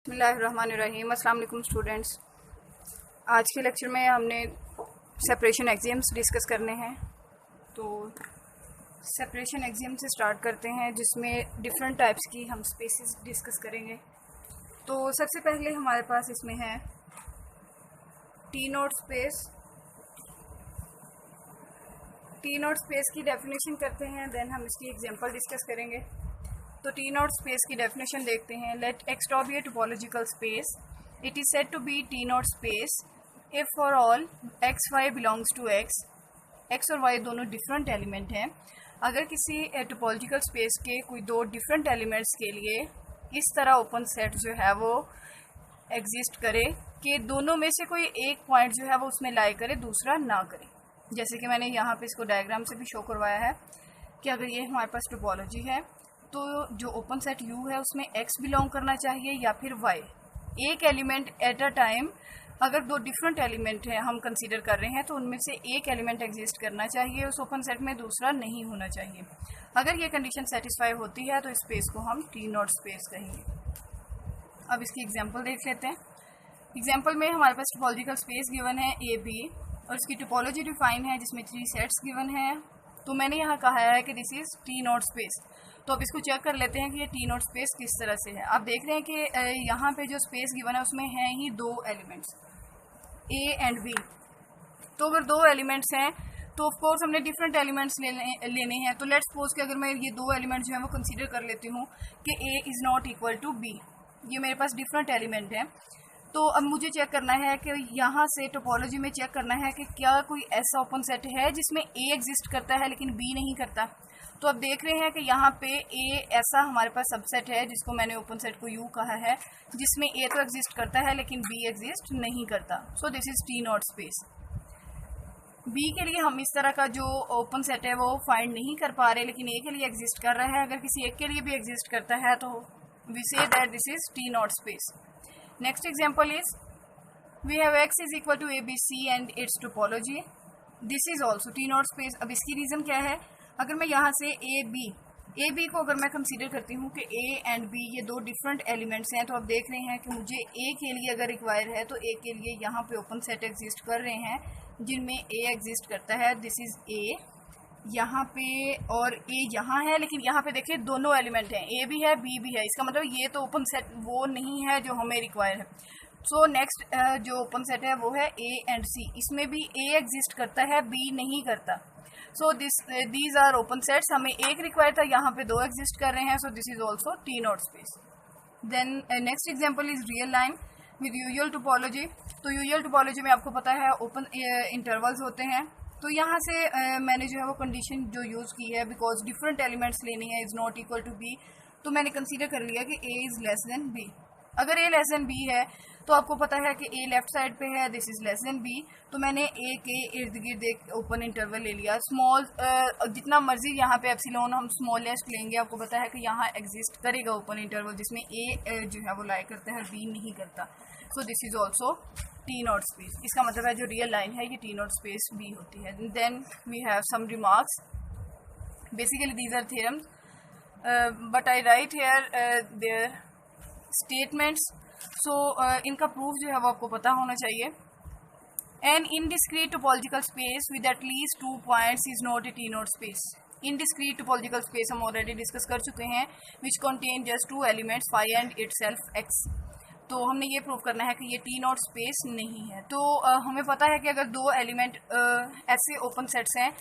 बिस्मिल्लाहिर्रहमानिर्रहीम। अस्सलाम वालेकुम स्टूडेंट्स। आज के लेक्चर में हमने सेपरेशन एक्सियम्स डिस्कस करने हैं। तो सेपरेशन एक्सियम से स्टार्ट करते हैं, जिसमें डिफरेंट टाइप्स की हम स्पेसेस डिस्कस करेंगे। तो सबसे पहले हमारे पास इसमें है T not space. T not space की डेफिनेशन करते हैं, देन हम इसकी एग्जांपल डिस्कस करेंगे। तो टी नॉट स्पेस की डेफिनेशन देखते हैं। Let x be a topological space. It is said to be T not space if for all x y belongs to x. X और वाई दोनों different element हैं। अगर किसी टोपोलॉजिकल स्पेस के कोई दो डिफरेंट एलिमेंट्स के लिए इस तरह ओपन सेट जो है वो एग्जिस्ट करे कि दोनों में से कोई एक पॉइंट जो है वो उसमें लाई करे, दूसरा ना करे। जैसे कि मैंने यहाँ पे इसको डायग्राम से भी शो करवाया है कि अगर ये हमारे पास टोपोलॉजी है तो जो ओपन सेट U है उसमें X बिलोंग करना चाहिए या फिर Y। एक एलिमेंट एट अ टाइम, अगर दो डिफरेंट एलिमेंट हैं हम कंसीडर कर रहे हैं तो उनमें से एक एलिमेंट एग्जिस्ट करना चाहिए उस ओपन सेट में, दूसरा नहीं होना चाहिए। अगर ये कंडीशन सेटिस्फाई होती है तो इस स्पेस को हम टी नॉट स्पेस कहेंगे। अब इसकी एग्जांपल देख लेते हैं। एग्जांपल में हमारे पास टोपोलॉजिकल स्पेस गिवन है AB और इसकी टोपोलॉजी डिफाइन है जिसमें 3 सेट्स गिवन है। तो मैंने यहाँ कहा है कि this is T not space. तो अब इसको चेक कर लेते हैं कि ये टी नॉट स्पेस किस तरह से है। आप देख रहे हैं कि यहाँ पे जो स्पेस गिवन है उसमें हैं ही दो एलिमेंट्स A एंड B। तो अगर दो एलिमेंट्स हैं तो ऑफ कोर्स हमने डिफरेंट एलिमेंट्स लेने हैं। तो लेट्स सपोज कि अगर मैं ये दो एलिमेंट्स जो हैं वो कंसीडर कर लेती हूँ कि A is not equal to B। ये मेरे पास डिफरेंट एलिमेंट हैं। तो अब मुझे चेक करना है कि यहाँ से टोपोलॉजी में चेक करना है कि क्या कोई ऐसा ओपन सेट है जिसमें A एग्जिस्ट करता है लेकिन B नहीं करता। तो अब देख रहे हैं कि यहाँ पे A ऐसा हमारे पास सबसेट है जिसको मैंने ओपन सेट को U कहा है, जिसमें A तो एग्जिस्ट करता है लेकिन B एग्जिस्ट नहीं करता। सो this is T not space. B के लिए हम इस तरह का जो ओपन सेट है वो फाइंड नहीं कर पा रहे, लेकिन A के लिए एग्जिस्ट कर रहा है। अगर किसी एक के लिए भी एग्जिस्ट करता है तो we say that this is T not space. Next example is we have X is equal to ABC and its topology. This is also T not space. अब इसकी रीज़न क्या है? अगर मैं यहाँ से A B को अगर मैं कंसीडर करती हूँ कि A एंड B ये दो डिफरेंट एलिमेंट्स हैं, तो आप देख रहे हैं कि मुझे A के लिए अगर रिक्वायर है तो A के लिए यहाँ पे ओपन सेट एग्जिस्ट कर रहे हैं जिनमें A एग्जिस्ट करता है। दिस इज A यहाँ पे और A यहाँ है, लेकिन यहाँ पे देखिए दोनों एलिमेंट हैं, A भी है B भी है। इसका मतलब ये तो ओपन सेट वो नहीं है जो हमें रिक्वायर है। सो नेक्स्ट जो ओपन सेट है वो है A एंड C। इसमें भी A एग्जिस्ट करता है, B नहीं करता। So these are open sets. हमें एक रिक्वायर था, यहाँ पे दो एग्जिस्ट कर रहे हैं। So this is also T not space. Then next example is real line with usual topology. तो यूजुअल टोपोलॉजी में आपको पता है ओपन इंटरवल्स होते हैं। तो यहाँ से मैंने जो है वो कंडीशन जो यूज़ की है, बिकॉज डिफरेंट एलिमेंट्स लेने हैं, is not equal to B, तो मैंने कंसीडर कर लिया कि A is less than B। अगर A लेस देन B है तो आपको पता है कि A लेफ्ट साइड पे है, this is less than B। तो मैंने A के इर्द गिर्द एक ओपन इंटरवल ले लिया। स्मॉल जितना मर्जी यहाँ पे एप्सिलॉन हम स्मॉलेस्ट लेंगे, आपको पता है कि यहाँ एग्जिस्ट करेगा ओपन इंटरवल जिसमें A जो है वो लाई करता है, B नहीं करता। So this is also T not space. इसका मतलब है जो रियल लाइन है ये टी नॉट स्पेस B होती है। Then we have some remarks. Basically these are theorems but I write here their statements. So इनका प्रूफ जो है वो आपको पता होना चाहिए। An indiscrete topological space with at least 2 points is not a T not space. Indiscrete topological space हम already discuss कर चुके हैं, which contain just 2 elements phi and itself X. तो हमने ये प्रूव करना है कि ये टी नॉट स्पेस नहीं है। तो हमें पता है कि अगर दो एलिमेंट ऐसे ओपन सेट्स हैं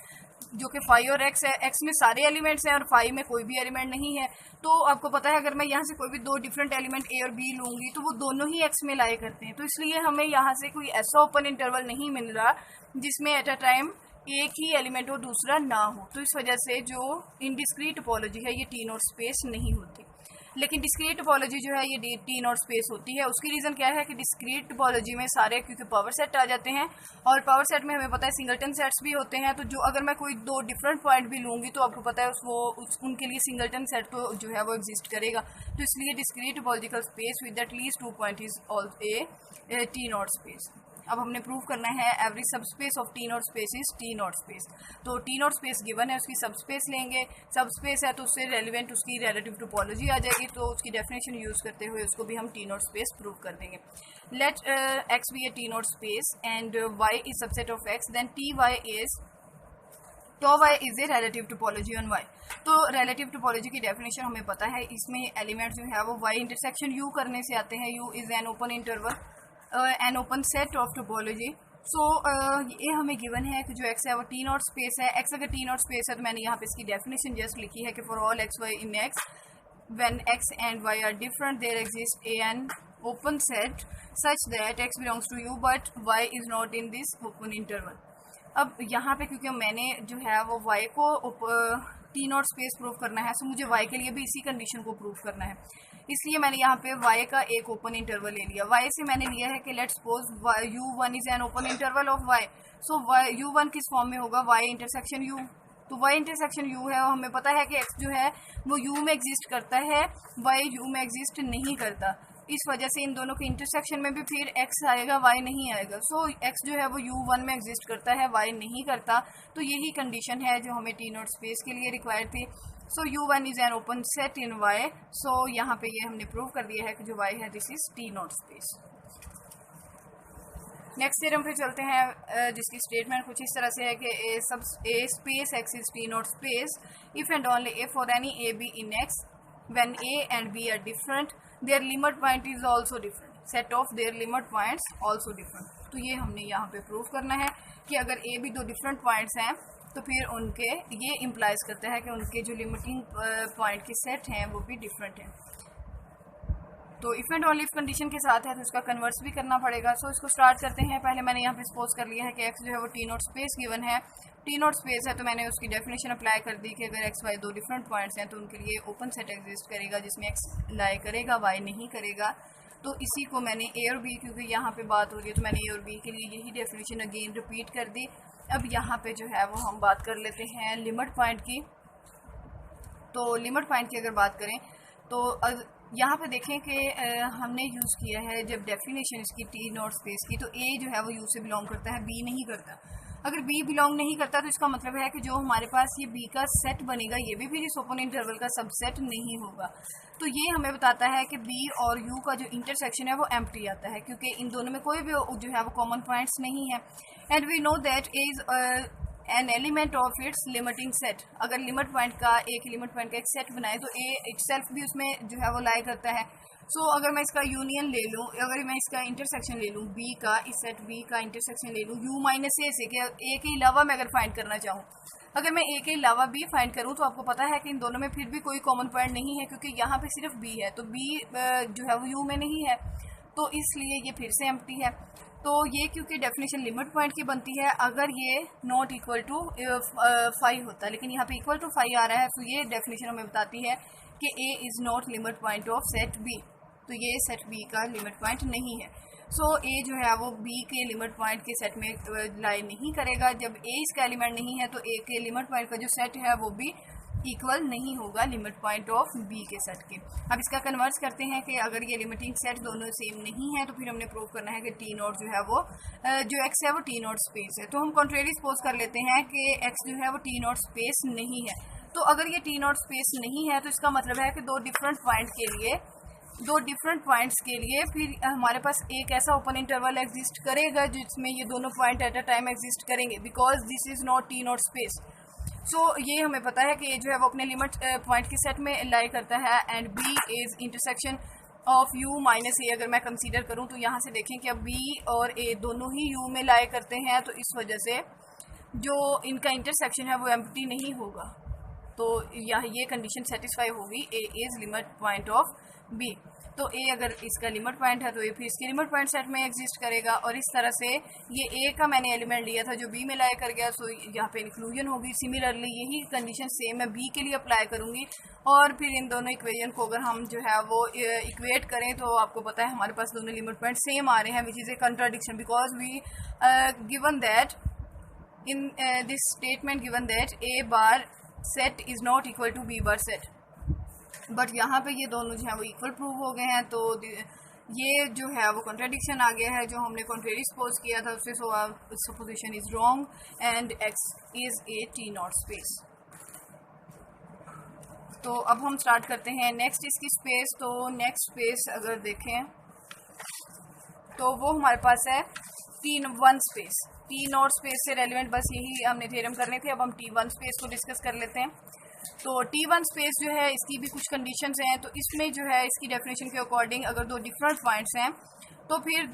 जो कि फाई और एक्स है, एक्स में सारे एलिमेंट्स हैं और फाई में कोई भी एलिमेंट नहीं है, तो आपको पता है अगर मैं यहाँ से कोई भी दो डिफरेंट एलिमेंट A और B लूँगी तो वो दोनों ही एक्स में लाए करते हैं। तो इसलिए हमें यहाँ से कोई ऐसा ओपन इंटरवल नहीं मिल रहा जिसमें एट अ टाइम एक ही एलिमेंट हो दूसरा ना हो। तो इस वजह से जो इनडिस्क्रीट टोपोलॉजी है ये टी नॉट स्पेस नहीं होती। लेकिन डिस्क्रीट टोपोलॉजी जो है ये टी नॉट स्पेस होती है। उसकी रीज़न क्या है कि डिस्क्रीट टोपोलॉजी में सारे क्योंकि पावर सेट आ जाते हैं और पावर सेट में हमें पता है सिंगलटन सेट्स भी होते हैं। तो जो अगर मैं कोई दो डिफरेंट पॉइंट भी लूँगी तो आपको पता है उनके लिए सिंगलटन सेट तो जो है वो एग्जिस्ट करेगा। तो इसलिए discrete topological space with at least 2 point is all A T not space. अब हमने प्रूव करना है every subspace of T not space is T not space. तो टी नॉट स्पेस गिवन है, उसकी सबस्पेस लेंगे, सबस्पेस है तो उससे रेलिवेंट उसकी रिलेटिव टोपोलॉजी आ जाएगी, तो उसकी डेफिनेशन यूज़ करते हुए उसको भी हम टी नॉट स्पेस प्रूव कर देंगे। Let x be a T not space and y is subset of x, then T y is तो y is a relative topology on y। तो रिलेटिव टोपोलॉजी की डेफिनेशन हमें पता है, इसमें element जो है वो y इंटरसेक्शन u करने से आते हैं। u is an open interval, an open set of topology. So ये हमें गिवन है कि जो x है वो टी नॉट स्पेस है। x अगर टी नॉट स्पेस है तो मैंने यहाँ पे इसकी डेफिनेशन जस्ट लिखी है कि for all x y in x when x and y are different there exist an open set such that x belongs to u but y is not in this open interval. अब यहाँ पे क्योंकि मैंने जो है वो y को T not space prove करना है, सो मुझे y के लिए भी इसी कंडीशन को प्रूव करना है, इसलिए मैंने यहाँ पे y का एक ओपन इंटरवल ले लिया। y से मैंने लिया है कि let's suppose u1 is an open interval of y, so u1 किस फॉर्म में होगा, y इंटरसेक्शन u। तो y इंटरसेक्शन u है और हमें पता है कि x जो है वो u में एग्जिस्ट करता है, y u में एग्जिस्ट नहीं करता। इस वजह से इन दोनों के इंटरसेक्शन में भी फिर x आएगा, y नहीं आएगा। सो x जो है वो u1 में एग्जिस्ट करता है, y नहीं करता। तो यही कंडीशन है जो हमें टी नॉट स्पेस के लिए रिक्वायर्ड थी। सो u1 is an open set in y। सो यहाँ पे ये हमने प्रूव कर दिया है कि जो y है this is T not space. Next theorem पे चलते हैं, जिसकी स्टेटमेंट कुछ इस तरह से है कि a space x is T not space if and only if for any a b in x when a and b are different their limit point is also different, set of their limit points also different। तो ये हमने यहाँ पे prove करना है कि अगर a b दो डिफरेंट पॉइंट्स हैं तो फिर उनके ये इम्प्लाइज करता है कि उनके जो लिमिटिंग पॉइंट के सेट हैं वो भी डिफरेंट हैं। तो if and only if condition के साथ है तो इसका कन्वर्स भी करना पड़ेगा। सो इसको स्टार्ट करते हैं। पहले मैंने यहाँ पे सपोज कर लिया है कि x जो है वो टी नॉट स्पेस गिवन है, टी नॉट स्पेस है तो मैंने उसकी डेफिनेशन अप्लाई कर दी कि अगर x y दो डिफरेंट पॉइंट्स हैं तो उनके लिए ओपन सेट एग्जिस्ट करेगा जिसमें x लाई करेगा y नहीं करेगा। तो इसी को मैंने a और b, क्योंकि यहाँ पे बात हो रही है तो मैंने a और b के लिए यही डेफिनेशन अगेन रिपीट कर दी। अब यहाँ पे जो है वो हम बात कर लेते हैं लिमिट पॉइंट की। तो लिमिट पॉइंट की अगर बात करें तो यहाँ पे देखें कि हमने यूज़ किया है जब डेफिनेशन इसकी टी नॉट स्पेस की, तो a जो है वो u से बिलोंग करता है, b नहीं करता। अगर b बिलोंग नहीं करता तो इसका मतलब है कि जो हमारे पास ये b का सेट बनेगा ये भी फिर इस ओपन इंटरवल का सबसेट नहीं होगा। तो ये हमें बताता है कि b और u का जो इंटरसेक्शन है वो एम्प्टी आता है, क्योंकि इन दोनों में कोई भी जो है वो कॉमन पॉइंट्स नहीं है। And we know that a is an element of its limiting set. अगर लिमिट पॉइंट का एक लिमिट पॉइंट का एक सेट बनाए तो a इटसेल्फ भी उसमें जो है वो लाई करता है। सो अगर मैं इसका यूनियन ले लूँ, अगर मैं इसका इंटरसेक्शन ले लूँ b का, इस सेट b का इंटरसेक्शन ले लूँ u माइनस a से, कि a के अलावा मैं अगर फाइंड करना चाहूँ, अगर मैं a के अलावा b फाइंड करूँ तो आपको पता है कि इन दोनों में फिर भी कोई कॉमन पॉइंट नहीं है, क्योंकि यहाँ पे सिर्फ b है, तो b जो है वो u में नहीं है, तो इसलिए ये फिर से एम्प्टी है। तो ये क्योंकि डेफिनेशन लिमिट पॉइंट की बनती है अगर ये नॉट इक्वल टू 5 होता है, लेकिन यहाँ पे इक्वल टू 5 आ रहा है, तो ये डेफिनेशन हमें बताती है कि a is not limit point of set b। तो ये सेट b का लिमिट पॉइंट नहीं है। सो a जो है वो b के लिमिट पॉइंट के सेट में लाई नहीं करेगा। जब a इसका एलिमेंट नहीं है तो a के लिमिट पॉइंट का जो सेट है वो भी इक्वल नहीं होगा लिमिट पॉइंट ऑफ b के सेट के। अब इसका कन्वर्स करते हैं कि अगर ये लिमिटिंग सेट दोनों सेम नहीं है तो फिर हमने प्रूव करना है कि टी नॉट जो है वो जो x है वो टी नॉट स्पेस है। तो हम कॉन्ट्रेरी सपोज कर लेते हैं कि x जो है वो टी नॉट स्पेस नहीं है। तो अगर ये टी नॉट स्पेस नहीं है तो इसका मतलब है कि दो डिफरेंट पॉइंट्स के लिए फिर हमारे पास एक ऐसा ओपन इंटरवल एग्जिस्ट करेगा जिसमें ये दोनों point at a time exist करेंगे, because this is not T not space. So ये हमें पता है कि जो है वो अपने लिमिट पॉइंट के सेट में लाई करता है। And b is intersection of u minus a। अगर मैं कंसीडर करूँ तो यहाँ से देखें कि अब b और a दोनों ही u में लाई करते हैं, तो इस वजह से जो इनका इंटरसेक्शन है वो एम्प्टी नहीं होगा। तो यहाँ ये कंडीशन सेटिस्फाई होगी, a is limit point of b। तो a अगर इसका लिमिट पॉइंट है तो a फिर इसके लिमिट पॉइंट सेट में एग्जिस्ट करेगा। और इस तरह से ये a का मैंने एलिमेंट लिया था जो b में लाई कर गया, सो यहाँ पे इंक्लूजन होगी। सिमिलरली यही कंडीशन सेम मैं b के लिए अप्लाई करूँगी। और फिर इन दोनों इक्वेशन को अगर हम जो है वो इक्वेट करें तो आपको पता है हमारे पास दोनों लिमिट पॉइंट सेम आ रहे हैं, which is a contradiction, because we given that in this statement given that a bar set is not equal to b bar set, but यहाँ पे ये दोनों जो है वो इक्वल प्रूव हो गए हैं। तो ये जो है वो कॉन्ट्राडिक्शन आ गया है, जो हमने कॉन्ट्रेरी सपोज किया था उससे, so supposition is wrong and X is a T not space. तो अब हम स्टार्ट करते हैं नेक्स्ट इसकी स्पेस। तो नेक्स्ट स्पेस अगर देखें तो वो हमारे पास है T1 space. T not space से रेलिवेंट बस यही हमने थ्योरम करने थे। अब हम T1 स्पेस को डिस्कस कर लेते हैं। तो T1 स्पेस जो है इसकी भी कुछ कंडीशंस हैं। तो इसमें जो है इसकी डेफिनेशन के अकॉर्डिंग अगर दो डिफरेंट पॉइंट्स हैं तो फिर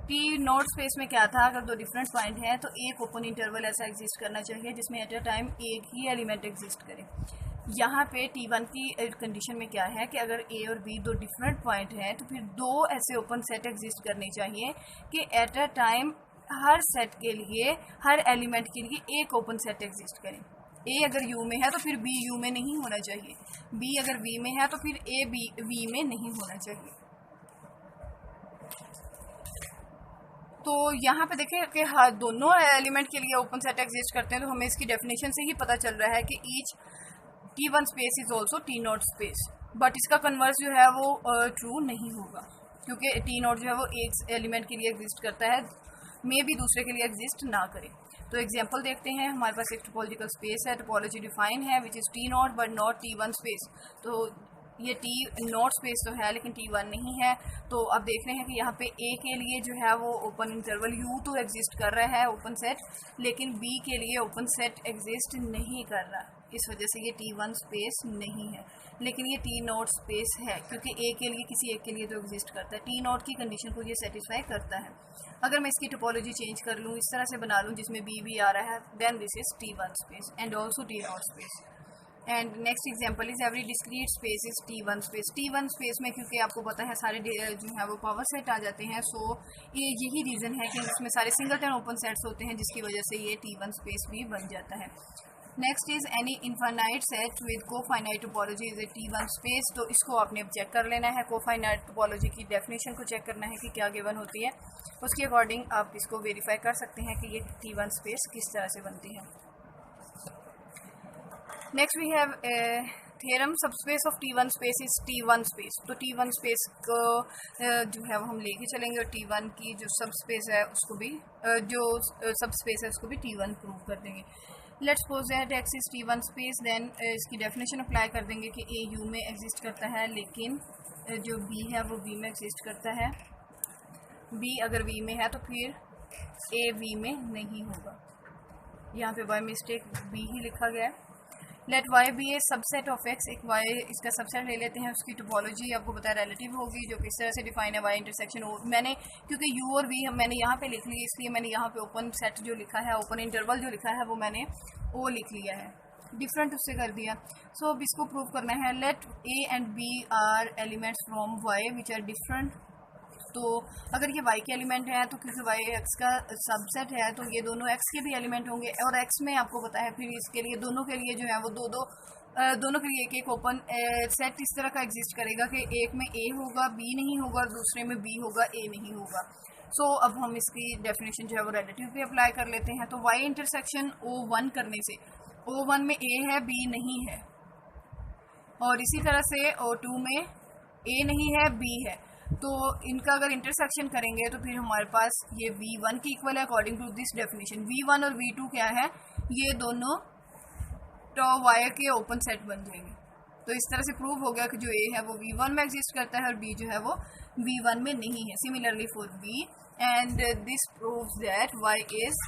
टी नॉट स्पेस में क्या था, अगर दो डिफरेंट पॉइंट हैं तो एक ओपन इंटरवल ऐसा एग्जिस्ट करना चाहिए जिसमें एट अ टाइम एक ही एलिमेंट एग्जिस्ट करे। यहाँ पे T1 की कंडीशन में क्या है कि अगर A और B दो डिफरेंट पॉइंट हैं तो फिर दो ऐसे ओपन सेट एग्जिस्ट करने चाहिए कि eight a time her set के लिए, हर एलिमेंट के लिए एक ओपन सेट एग्जिस्ट करे। A अगर U में है तो फिर B U में नहीं होना चाहिए, B अगर V में है तो फिर A B V में नहीं होना चाहिए। तो यहाँ पे देखें कि हाँ दोनों एलिमेंट के लिए ओपन सेट एग्जिस्ट करते हैं, तो हमें इसकी डेफिनेशन से ही पता चल रहा है कि each T1 space is also T not space. But इसका कन्वर्स जो है वो ट्रू नहीं होगा, क्योंकि T नॉट जो है वो एक एलिमेंट के लिए एग्जिस्ट करता है, मे भी दूसरे के लिए एग्जिस्ट ना करे। तो एग्जांपल देखते हैं। हमारे पास एक टोपोलॉजिकल स्पेस है, टोपोलॉजी डिफाइन है which is T not but not T1 space. तो ये T नॉट स्पेस तो है लेकिन T1 नहीं है। तो अब देख रहे हैं कि यहाँ पे A के लिए जो है वो ओपन इंटरवल U तो एग्जिस्ट कर रहा है ओपन सेट, लेकिन B के लिए ओपन सेट एग्जिस्ट नहीं कर रहा। इस वजह से ये T1 स्पेस नहीं है, लेकिन ये T नॉट स्पेस है क्योंकि A के लिए किसी एक के लिए तो एग्जिस्ट करता है। T नॉट की कंडीशन को ये सेटिस्फाई करता है। अगर मैं इसकी टोपोलॉजी चेंज कर लूँ, इस तरह से बना लूँ जिसमें B भी आ रहा है, then this is T1 space and also T not space. And next example is every discrete space is T1 space. T1 space में क्योंकि आपको पता है सारे जो है वो पावर सेट आ जाते हैं, सो ये यही रीज़न है कि इसमें सारे सिंगलटन ओपन सेट्स होते हैं जिसकी वजह से ये T1 स्पेस भी बन जाता है। Next is any infinite set with cofinite topology is a T1 space. तो इसको आपने अब चेक कर लेना है, कोफाइनाइट टोपोलॉजी की डेफिनेशन को चेक करना है कि क्या गिवन होती है, उसके अकॉर्डिंग आप इसको वेरीफाई कर सकते हैं कि ये T1 स्पेस किस तरह से बनती है। Next we have theorem subspace of T1 space is T1 space. तो T1 स्पेस को जो है वो हम लेके चलेंगे और T1 की जो सबस्पेस है उसको भी जो सबस्पेस है उसको भी T1 प्रूव कर देंगे। Let's suppose that X is T1 space, then इसकी डेफिनेशन अप्लाई कर देंगे कि A U में एग्जिस्ट करता है लेकिन जो B है वो V में एग्जिस्ट करता है। B अगर V में है तो फिर A V में नहीं होगा। यहाँ पे बाय मिस्टेक B ही लिखा गया है। Let y be a subset of x। एक y इसका सबसेट ले लेते हैं, उसकी टोपोलॉजी आपको पता है रिलेटिव होगी, जो किस तरह से डिफाइन है y इंटरसेक्शन ओ। मैंने क्योंकि u और v मैंने यहाँ पे लिख ली, इसलिए मैंने यहाँ पे ओपन सेट जो लिखा है, ओपन इंटरवल जो लिखा है वो मैंने o लिख लिया है, डिफरेंट उससे कर दिया। सो अब इसको प्रूव करना है। Let a and b are elements from y which are different. तो अगर ये y के एलिमेंट है तो क्योंकि y x का सबसेट है तो ये दोनों x के भी एलिमेंट होंगे, और x में आपको पता है फिर इसके लिए दोनों के लिए जो है वो दोनों के लिए एक एक ओपन सेट इस तरह का एग्जिस्ट करेगा कि एक में A होगा B नहीं होगा और दूसरे में B होगा A नहीं होगा। सो अब हम इसकी डेफिनेशन जो है वो रिलेटिव पे अप्लाई कर लेते हैं। तो y इंटरसेक्शन O1 करने से O1 में A है B नहीं है, और इसी तरह से O2 में A नहीं है B है, तो इनका अगर इंटरसेक्शन करेंगे तो फिर हमारे पास ये V1 की इक्वल है according to this definition. V1 और V2 क्या है, ये दोनों तो वायर के ओपन सेट बन जाएंगे। तो इस तरह से प्रूव हो गया कि जो A है वो V1 में एग्जिस्ट करता है और B जो है वो V1 में नहीं है। Similarly for B, and this proves that Y is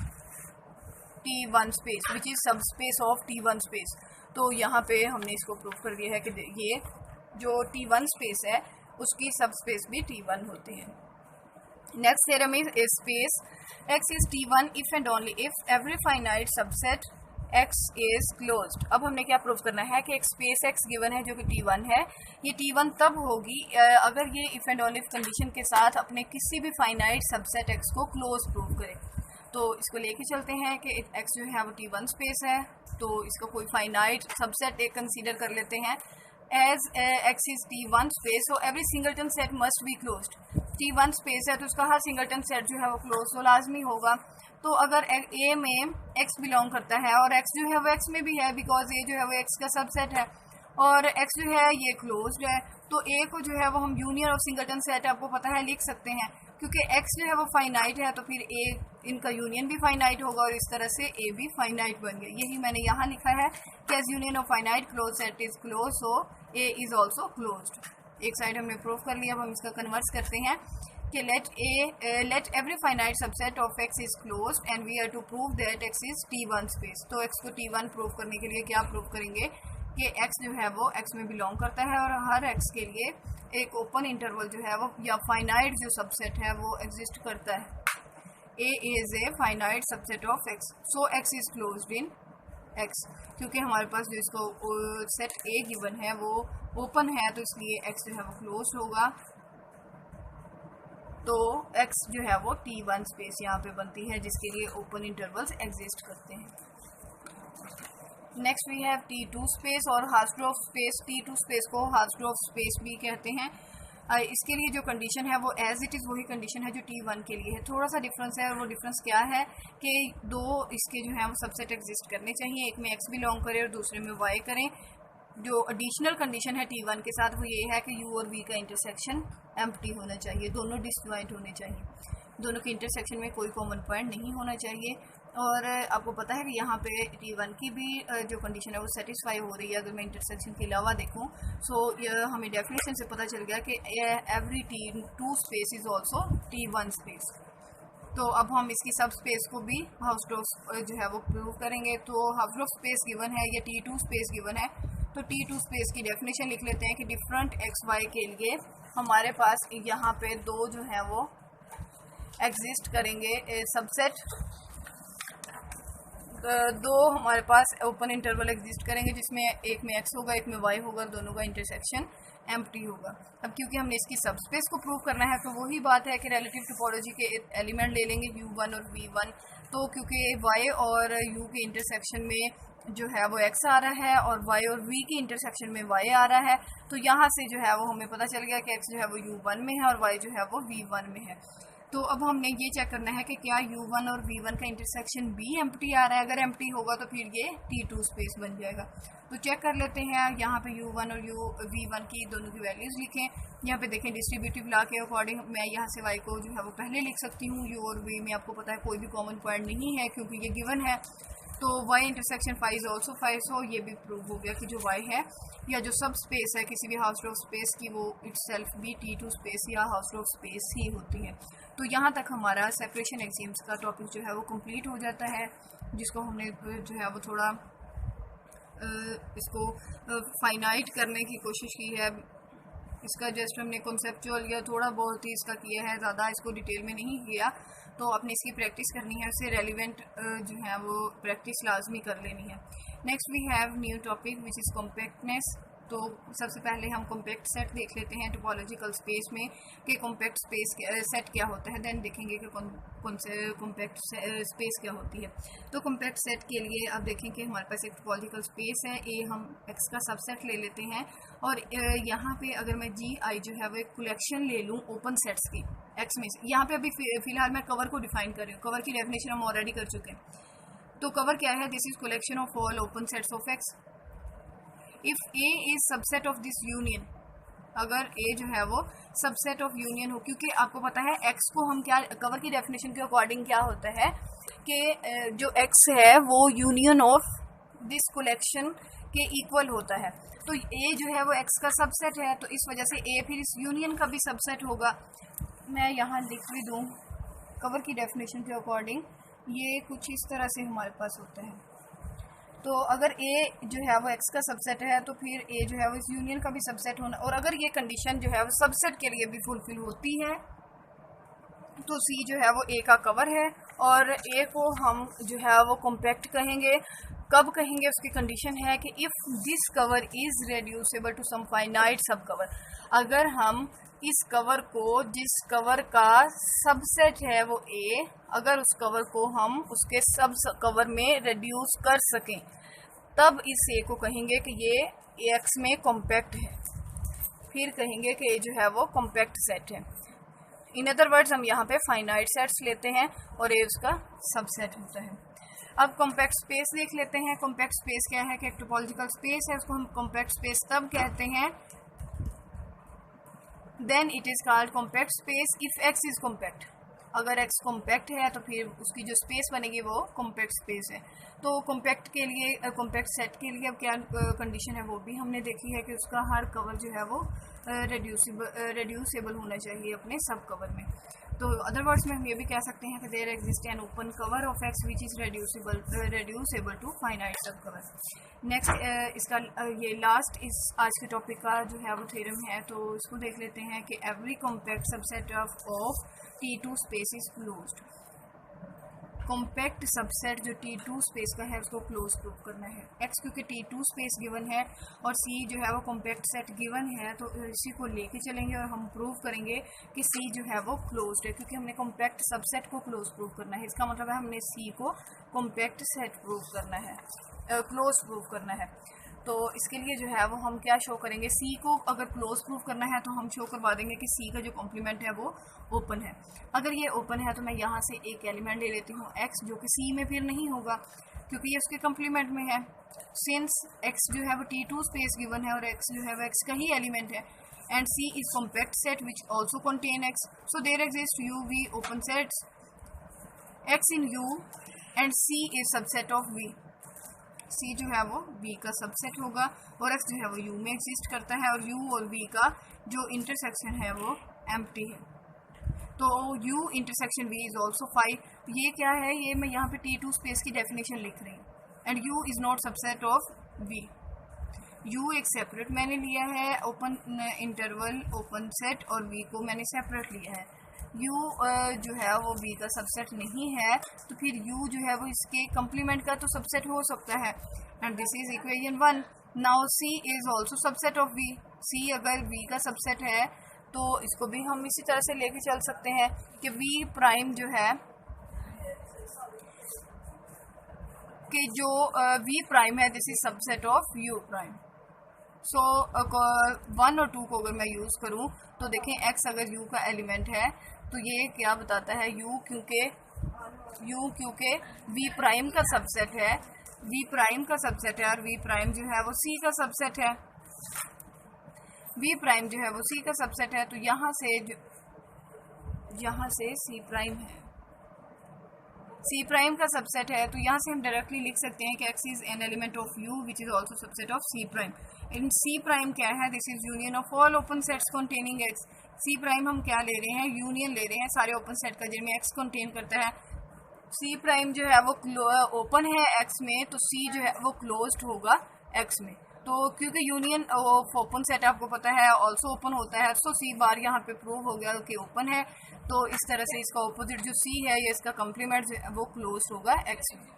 T1 space which is सब स्पेस ऑफ T1 स्पेस। तो यहाँ पे हमने इसको प्रूव कर दिया है कि ये जो T1 स्पेस है उसकी सब स्पेस भी T1 होती है। Next theorem is space X is T1 if and only if every finite subset X is closed. अब हमने क्या प्रूव करना है कि एक स्पेस X गिवन है जो कि T1 है, ये T1 तब होगी अगर ये इफ एंड ओनली कंडीशन के साथ अपने किसी भी फाइनाइट सबसेट X को क्लोज प्रूव करे। तो इसको लेके चलते हैं कि X जो है वो T1 स्पेस है, तो इसका कोई फाइनाइट सबसेट एक कंसीडर कर लेते हैं। As X is T1 space, so every singleton set must be closed. T1 space है तो उसका हर सिंगलटन सेट जो है वो क्लोज तो लाजमी होगा। तो अगर A में X बिलोंग करता है और X जो है वो X में भी है बिकॉज A जो है वो X का सबसेट है, और x जो है ये क्लोज्ड है। तो a को जो है वो हम यूनियन ऑफ सिंगलटन सेट आपको पता है लिख सकते हैं, क्योंकि x जो है वो फाइनाइट है तो फिर a इनका यूनियन भी फाइनाइट होगा और इस तरह से a भी फाइनाइट बन गया। यही मैंने यहाँ लिखा है कि as union of finite close set is close, so a is also closed. एक साइड हमने प्रूव कर लिया। अब हम इसका कन्वर्स करते हैं कि let every finite subset of x is closed and we are to prove that x is T1 space. तो x को T1 प्रूव करने के लिए क्या प्रूव करेंगे कि x जो है वो x में बिलोंग करता है और हर x के लिए एक ओपन इंटरवल जो है वो या फाइनाइट जो सबसेट है वो एग्जिस्ट करता है। A is a finite subset of x, so x is closed in x। क्योंकि हमारे पास जो इसको सेट A गिवन है वो ओपन है तो इसलिए x जो है वो क्लोज होगा। तो x जो है वो T1 स्पेस यहाँ पे बनती है जिसके लिए ओपन इंटरवल्स एग्जिस्ट करते हैं। Next we have T2 space और हार्ट्सड्रॉफ स्पेस। T2 स्पेस को हार्ट्सड्रॉफ स्पेस भी कहते हैं। इसके लिए जो कंडीशन है वो एज इट इज़ वही कंडीशन है जो T1 के लिए है। थोड़ा सा डिफरेंस है और वो डिफरेंस क्या है कि दो इसके जो है वो सबसेट एग्जिस्ट करने चाहिए, एक में x बिलोंग करे और दूसरे में y करें। जो एडिशनल कंडीशन है T1 के साथ वो ये है कि u और v का इंटरसेक्शन एम्प्टी होना चाहिए, दोनों डिसजॉइंट होने चाहिए, दोनों के इंटरसेक्शन में कोई कॉमन पॉइंट नहीं होना चाहिए। और आपको पता है कि यहाँ पे T1 की भी जो कंडीशन है वो सेटिस्फाई हो रही है। अगर मैं इंटरसेक्शन के अलावा देखूँ सो हमें डेफिनेशन से पता चल गया कि every T2 space is also T1 space. तो अब हम इसकी सब स्पेस को भी हार्ट्सड्रॉफ जो है वो प्रूव करेंगे। तो हार्ट्सड्रॉफ स्पेस गिवन है या T2 स्पेस गिवन है तो T2 स्पेस की डेफिनेशन लिख लेते हैं कि डिफरेंट एक्स वाई के लिए हमारे पास यहाँ पे दो जो है वो एग्जिस्ट करेंगे सबसेट, दो हमारे पास ओपन इंटरवल एग्जिस्ट करेंगे जिसमें एक में x होगा एक में y होगा, दोनों का इंटरसेक्शन एम्प्टी होगा। अब क्योंकि हमने इसकी सबस्पेस को प्रूव करना है तो वही बात है कि रिलेटिव टोपोलॉजी के एलिमेंट ले लेंगे u1 और v1। तो क्योंकि y और u के इंटरसेक्शन में जो है वो x आ रहा है और y और v के इंटरसेक्शन में y आ रहा है, तो यहाँ से जो है वो हमें पता चल गया कि x जो है वो u1 में है और y जो है वो v1 में है। तो अब हमने ये चेक करना है कि क्या u1 और v1 का इंटरसेक्शन भी एम्प्टी आ रहा है। अगर एम्प्टी होगा तो फिर ये T2 स्पेस बन जाएगा। तो चेक कर लेते हैं। यहाँ पे u1 और v1 की दोनों की वैल्यूज़ लिखें। यहाँ पे देखें डिस्ट्रीब्यूटिव लॉ के अकॉर्डिंग मैं यहाँ से y को जो है वो पहले लिख सकती हूँ। u और v में आपको पता है कोई भी कॉमन पॉइंट नहीं है क्योंकि ये गिवन है। तो y इंटरसेक्शन 5 इज ऑल्सो 5, सो ये भी प्रूव हो गया कि जो y है या जो सब स्पेस है किसी भी हार्ट्सड्रॉफ स्पेस की वो इटसेल्फ भी T2 स्पेस या हार्ट्सड्रॉफ स्पेस ही होती है। तो यहाँ तक हमारा सेपरेशन एक्सियम्स का टॉपिक जो है वो कंप्लीट हो जाता है, जिसको हमने जो है वो थोड़ा इसको फाइनाइट करने की कोशिश की है। इसका जस्ट हमने कॉन्सेप्चुअल या थोड़ा बहुत ही इसका किया है, ज़्यादा इसको डिटेल में नहीं किया। तो आपने इसकी प्रैक्टिस करनी है, उससे रेलिवेंट जो है वो प्रैक्टिस लाजमी कर लेनी है। Next we have new topic which is compactness. तो सबसे पहले हम कॉम्पैक्ट सेट देख लेते हैं टोपोलॉजिकल स्पेस में कि कॉम्पैक्ट स्पेस सेट क्या होता है, देन देखेंगे कि कौन से कॉम्पैक्ट स्पेस क्या होती है। तो कॉम्पैक्ट सेट के लिए अब देखें कि हमारे पास एक टोपोलॉजिकल स्पेस है, ए हम एक्स का सबसेट ले लेते हैं और यहाँ पे अगर मैं जी आई जो है वो एक कलेक्शन ले लूँ ओपन सेट्स की एक्स में से। यहाँ पे अभी फिलहाल मैं कवर को डिफाइन कर रही हूँ, कवर की डेफिनेशन हम ऑलरेडी कर चुके हैं। तो कवर क्या है? This is collection of all open sets of x if A is subset of this union. अगर ए जो है वो सबसेट ऑफ यूनियन हो, क्योंकि आपको पता है एक्स को हम क्या कवर की डेफिनेशन के अकॉर्डिंग क्या होता है कि जो एक्स है वो यूनियन ऑफ दिस कलेक्शन के इक्वल होता है। तो ए जो है वो एक्स का सबसेट है, तो इस वजह से ए फिर इस यूनियन का भी सबसेट होगा। मैं यहाँ लिख भी दूँ कवर की डेफिनेशन के अकॉर्डिंग, ये कुछ इस तरह से हमारे पास होता है। तो अगर ए जो है वो एक्स का सबसेट है तो फिर ए जो है वो इस यूनियन का भी सबसेट होना, और अगर ये कंडीशन जो है वो सबसेट के लिए भी फुलफिल होती है तो सी जो है वो ए का कवर है और ए को हम जो है वो कॉम्पैक्ट कहेंगे। कब कहेंगे? उसकी कंडीशन है कि if this cover is reducible to some finite sub cover. अगर हम इस कवर को, जिस कवर का सबसेट है वो ए, अगर उस कवर को हम उसके सब कवर में रिड्यूस कर सकें तब इस ए को कहेंगे कि ये एक्स में कॉम्पैक्ट है। फिर कहेंगे कि ये जो है वो कॉम्पैक्ट सेट है। इन अदर वर्ड्स हम यहाँ पे फाइनाइट सेट्स लेते हैं और ये उसका सबसेट होता है। अब कॉम्पैक्ट स्पेस देख लेते हैं। कॉम्पैक्ट स्पेस क्या है कि एक टोपोलॉजिकल स्पेस है, उसको हम कॉम्पैक्ट स्पेस तब कहते हैं then it is called compact space if x is compact. अगर एक्स कॉम्पैक्ट है तो फिर उसकी जो स्पेस बनेगी वो कॉम्पैक्ट स्पेस है। तो कॉम्पैक्ट के लिए, कॉम्पैक्ट सेट के लिए अब क्या कंडीशन है वो भी हमने देखी है कि उसका हर कवर जो है वो रेड्यूसेबल होना चाहिए अपने सब कवर में। तो अदर वर्ड्स में हम ये भी कह सकते हैं कि there exist an open cover of X which is reducible to finite sub cover. Next इसका ये लास्ट इस आज के टॉपिक का जो है वो थ्योरम है, तो इसको देख लेते हैं कि every compact subset of T2 space is closed. Compact subset जो T2 स्पेस का है उसको क्लोज प्रूव करना है। X क्योंकि T2 स्पेस गिवन है और C जो है वो कॉम्पैक्ट सेट गिवन है, तो इसी को लेके चलेंगे और हम प्रूव करेंगे कि C जो है वो क्लोज्ड है, क्योंकि हमने कॉम्पैक्ट सबसेट को क्लोज प्रूव करना है। इसका मतलब है हमने C को कॉम्पैक्ट सेट प्रूव करना है, क्लोज प्रूव करना है। तो इसके लिए जो है वो हम क्या शो करेंगे, C को अगर क्लोज प्रूव करना है तो हम शो करवा देंगे कि C का जो कॉम्प्लीमेंट है वो ओपन है। अगर ये ओपन है तो मैं यहाँ से एक एलिमेंट ले लेती हूँ X, जो कि C में फिर नहीं होगा क्योंकि ये उसके कॉम्प्लीमेंट में है। सिंस X जो है वो T2 स्पेस गिवन है और X जो है वो X का ही एलिमेंट है and C is compact set which also contain X, so there exist UV open sets X in U and C is subset of V। C जो है वो V का सबसेट होगा और X जो है वो U में एग्जिस्ट करता है और U और V का जो इंटरसेक्शन है वो एम्प्टी है। तो U intersection V is also 5। ये क्या है, ये मैं यहाँ पे T2 स्पेस की डेफिनेशन लिख रही हूँ and U is not subset of V। U एक सेपरेट मैंने लिया है ओपन इंटरवल ओपन सेट और V को मैंने सेपरेट लिया है। U जो है वो V का सबसेट नहीं है तो फिर U जो है वो इसके कॉम्प्लीमेंट का तो सबसेट हो सकता है and this is equation 1। Now C is also subset of V। C अगर V का सबसेट है तो इसको भी हम इसी तरह से लेके चल सकते हैं कि V प्राइम जो है कि जो V प्राइम है this is subset of U prime. So 1 और 2 को अगर मैं यूज़ करूं तो देखें X अगर U का एलिमेंट है तो ये क्या बताता है U क्योंकि V प्राइम का सबसेट है, V प्राइम का सबसेट है और V प्राइम जो है वो C का सबसेट है। V प्राइम जो है वो C का सबसेट है तो यहाँ से C प्राइम है, C प्राइम का सबसेट है तो यहाँ से हम डायरेक्टली लिख सकते हैं कि X is an element of U which is also subset of C prime. In C prime क्या है, this is union of all open sets containing X। C prime हम क्या ले रहे हैं, यूनियन ले रहे हैं सारे ओपन सेट का जिनमें X कंटेन करता है। C प्राइम जो है वो ओपन है X में तो C जो है वो क्लोज्ड होगा X में। तो क्योंकि यूनियन ऑफ ओपन सेट आपको पता है ऑल्सो ओपन होता है, तो C बार यहाँ पे प्रूव हो गया कि ओपन है। तो इस तरह से इसका ऑपोजिट जो C है या इसका कॉम्प्लीमेंट वो क्लोज होगा X में।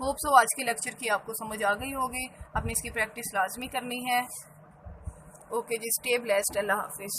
होप सो आज के लेक्चर की आपको समझ आ गई होगी, अपनी इसकी प्रैक्टिस लाजमी करनी है। ओके जी, स्टे ब्लेस्ड, अल्लाह हाफिज़।